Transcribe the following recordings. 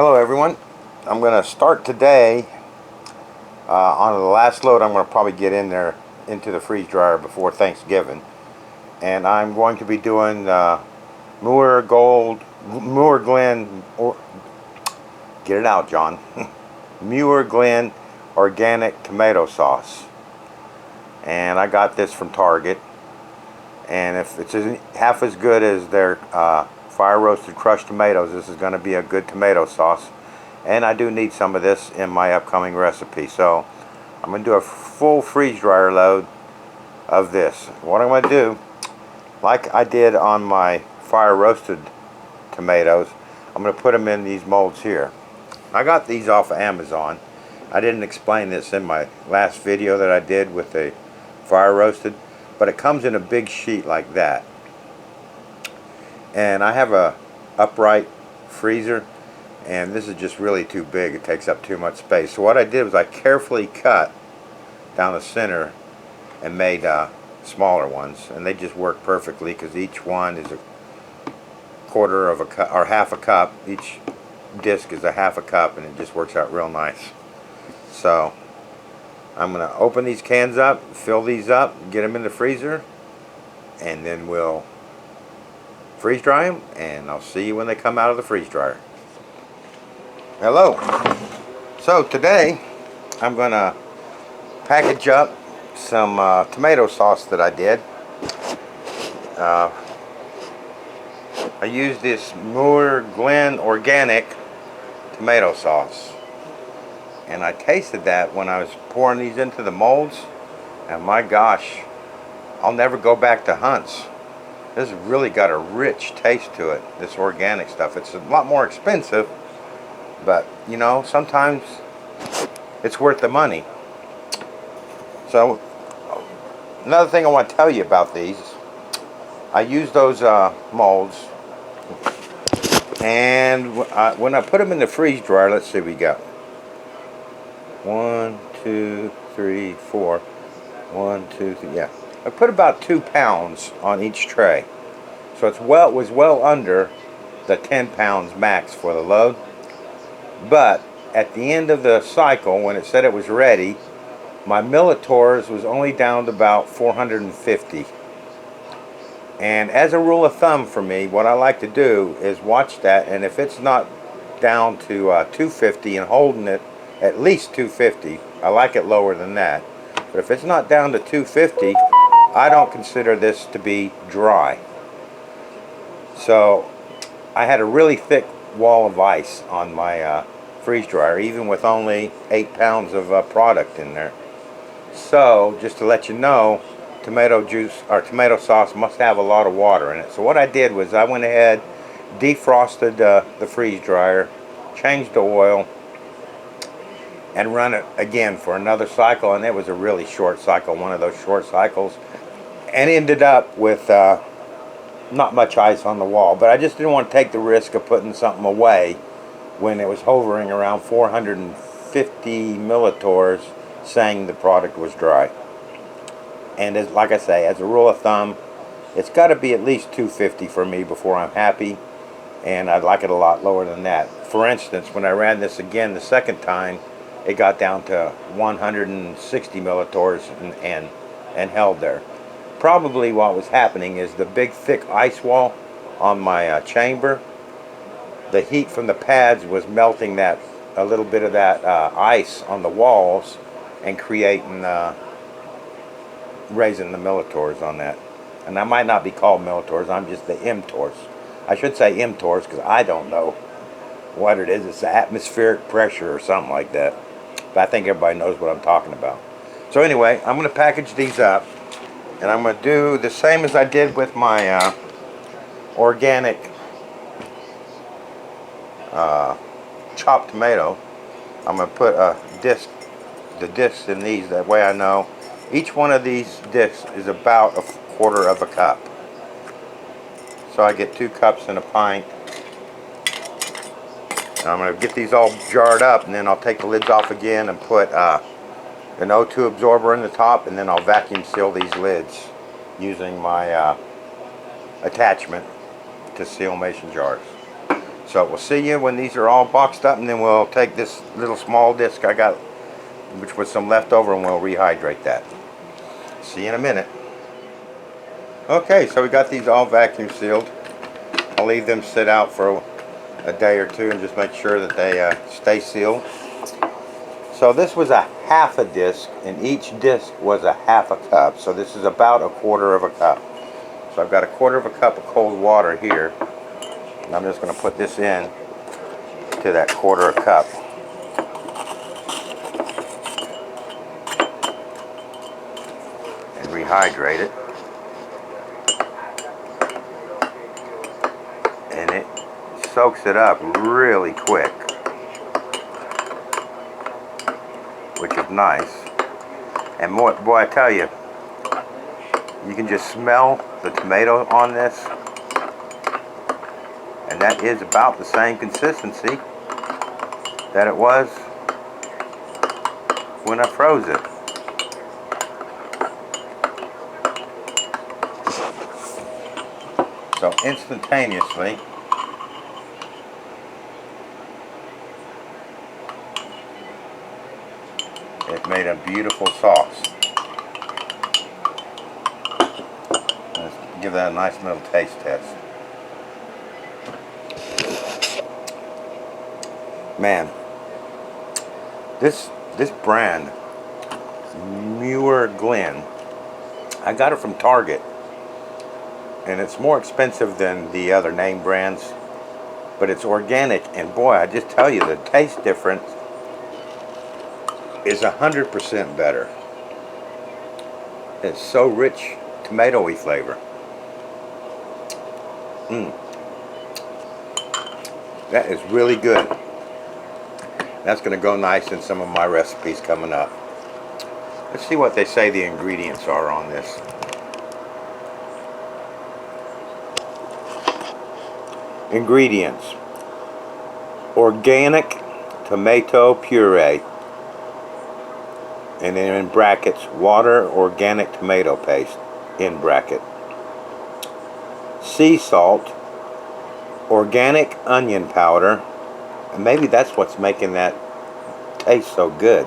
Hello everyone. I'm going to start today on the last load. I'm going to probably get in there into the freeze dryer before Thanksgiving, and I'm going to be doing Muir Glen, or get it out, John. Muir Glen organic tomato sauce, and I got this from Target. And if it's half as good as their fire roasted crushed tomatoes, this is going to be a good tomato sauce. And I do need some of this in my upcoming recipe, so I'm going to do a full freeze dryer load of this. What I'm going to do, like I did on my fire roasted tomatoes, I'm going to put them in these molds here. I got these off of Amazon. I didn't explain this in my last video that I did with the fire roasted, but it comes in a big sheet like that. And I have a upright freezer, and this is just really too big. It takes up too much space. So what I did was I carefully cut down the center and made smaller ones, and they just work perfectly because each one is a quarter of a cup or half a cup. Each disc is a half a cup, and it just works out real nice. So I'm going to open these cans up, fill these up, get them in the freezer, and then we'll freeze dry them, and I'll see you when they come out of the freeze dryer. Hello. So today I'm going to package up some tomato sauce that I did. I used this Muir Glen organic tomato sauce, and I tasted that when I was pouring these into the molds, and my gosh, I'll never go back to Hunt's. This has really got a rich taste to it, this organic stuff. It's a lot more expensive, but you know, sometimes it's worth the money. So another thing I want to tell you about these, I use those molds, and when I put them in the freeze dryer, let's see, we got 1, 2, 3, 4, 1, 2, 3, yeah. I put about 2 pounds on each tray, so it was well under the 10 pounds max for the load. But at the end of the cycle, when it said it was ready, my milliliters was only down to about 450. And as a rule of thumb for me, what I like to do is watch that, and if it's not down to 250 and holding it at least 250, I like it lower than that. But if it's not down to 250, I don't consider this to be dry. So I had a really thick wall of ice on my freeze dryer, even with only 8 pounds of product in there. So just to let you know, tomato juice or tomato sauce must have a lot of water in it. So what I did was I went ahead, defrosted the freeze dryer, changed the oil, and run it again for another cycle, and it was a really short cycle, one of those short cycles, and ended up with not much ice on the wall. But I just didn't want to take the risk of putting something away when it was hovering around 450 milliliters, saying the product was dry. And like I say, as a rule of thumb, it's got to be at least 250 for me before I'm happy, and I'd like it a lot lower than that. For instance, when I ran this again the second time, it got down to 160 milliliters and held there. Probably what was happening is the big thick ice wall on my chamber, the heat from the pads was melting a little bit of that ice on the walls and creating raising the milliliters on that. And that might not be called milliliters, I'm just the mTors. I should say mTors because I don't know what it is. It's atmospheric pressure or something like that. But I think everybody knows what I'm talking about. So anyway, I'm going to package these up, and I'm going to do the same as I did with my organic chopped tomato. I'm going to put the discs in these, that way I know each one of these discs is about a quarter of a cup. So I get 2 cups and a pint. And I'm going to get these all jarred up, and then I'll take the lids off again and put an O2 absorber in the top, and then I'll vacuum seal these lids using my attachment to seal mason jars. So we'll see you when these are all boxed up, and then we'll take this little small disc I got, which was some leftover, and we'll rehydrate that. See you in a minute. Okay, so we got these all vacuum sealed. I'll leave them sit out for a day or two and just make sure that they stay sealed. So this was a half a disc, and each disc was a half a cup. So this is about a quarter of a cup. So I've got a quarter of a cup of cold water here. And I'm just going to put this in to that quarter a cup. And rehydrate it. And it soaks it up really quick, which is nice. And boy, I tell you, you can just smell the tomato on this, and that is about the same consistency that it was when I froze it. So instantaneously, it made a beautiful sauce. Let's give that a nice little taste test. Man, this brand, Muir Glen, I got it from Target, and it's more expensive than the other name brands, but it's organic, and boy, I just tell you, the taste difference is 100% better. It's so rich, tomatoey flavor. That is really good. That's going to go nice in some of my recipes coming up. Let's see what they say the ingredients are on this. Ingredients: organic tomato puree, and then in brackets, water, organic tomato paste, in bracket. Sea salt, organic onion powder, and maybe that's what's making that taste so good.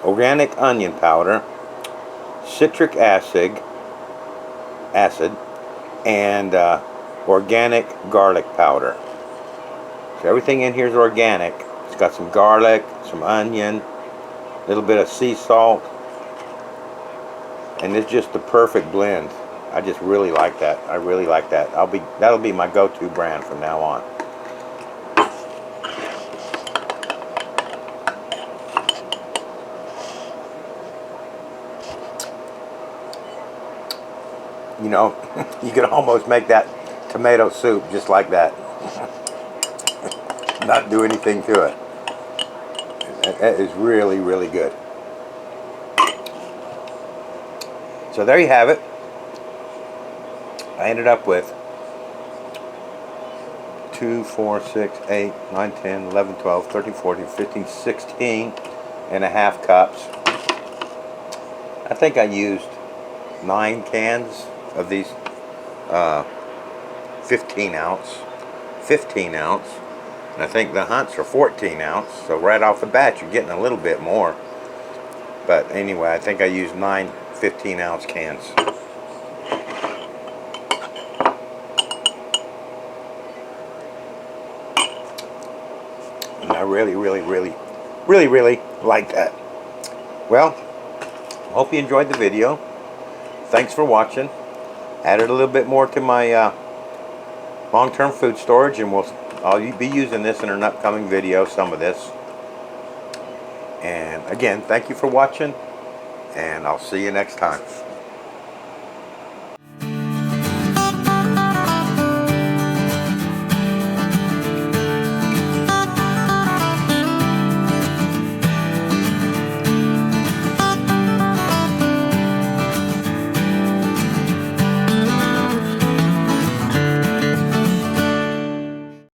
Organic onion powder, citric acid, and organic garlic powder. So everything in here is organic. It's got some garlic, some onion, a little bit of sea salt, and it's just the perfect blend. I just really like that. I really like that. That'll be my go-to brand from now on. You know, you could almost make that tomato soup just like that. Not do anything to it. That is really, really good. So there you have it. I ended up with 2, 4, 6, 8, 9, 10, 11, 12, 13, 14, 15, 16 and a half cups. I think I used 9 cans of these 15 ounce. And I think the Hunts are 14 ounce, so right off the bat you're getting a little bit more. But anyway, I think I used 9 15-ounce cans. And I really like that. Well, hope you enjoyed the video. Thanks for watching. Added a little bit more to my long-term food storage, and I'll be using this in an upcoming video, some of this. And again, thank you for watching, and I'll see you next time.